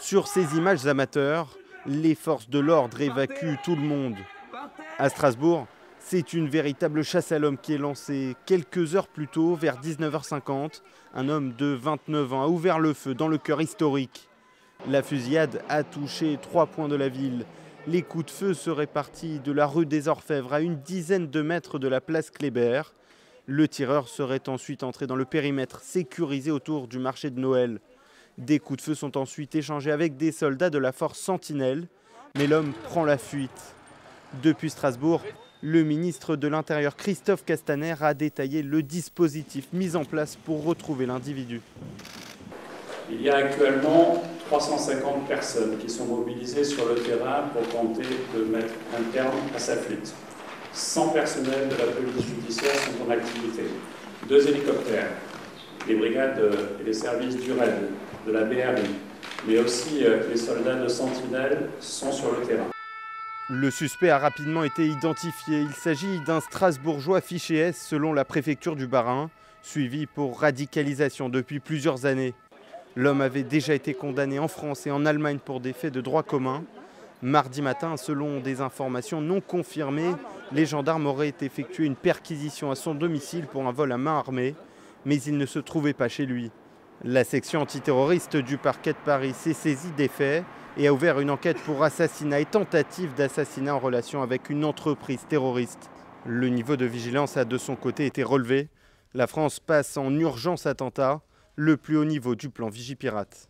Sur ces images amateurs, les forces de l'ordre évacuent tout le monde. À Strasbourg, c'est une véritable chasse à l'homme qui est lancée. Quelques heures plus tôt, vers 19h50, un homme de 29 ans a ouvert le feu dans le cœur historique. La fusillade a touché 3 points de la ville. Les coups de feu seraient partis de la rue des Orfèvres à une dizaine de mètres de la place Kléber. Le tireur serait ensuite entré dans le périmètre sécurisé autour du marché de Noël. Des coups de feu sont ensuite échangés avec des soldats de la force Sentinelle, mais l'homme prend la fuite. Depuis Strasbourg, le ministre de l'Intérieur Christophe Castaner a détaillé le dispositif mis en place pour retrouver l'individu. Il y a actuellement 350 personnes qui sont mobilisées sur le terrain pour tenter de mettre un terme à sa fuite. 100 personnels de la police judiciaire sont en activité. 2 hélicoptères, les brigades et les services du RAID, de la BRI, mais aussi les soldats de Sentinelle sont sur le terrain. Le suspect a rapidement été identifié. Il s'agit d'un Strasbourgeois fiché S selon la préfecture du Bas-Rhin, suivi pour radicalisation depuis plusieurs années. L'homme avait déjà été condamné en France et en Allemagne pour des faits de droit commun. Mardi matin, selon des informations non confirmées, les gendarmes auraient effectué une perquisition à son domicile pour un vol à main armée, mais il ne se trouvait pas chez lui. La section antiterroriste du parquet de Paris s'est saisie des faits et a ouvert une enquête pour assassinat et tentative d'assassinat en relation avec une entreprise terroriste. Le niveau de vigilance a de son côté été relevé. La France passe en urgence attentat, le plus haut niveau du plan Vigipirate.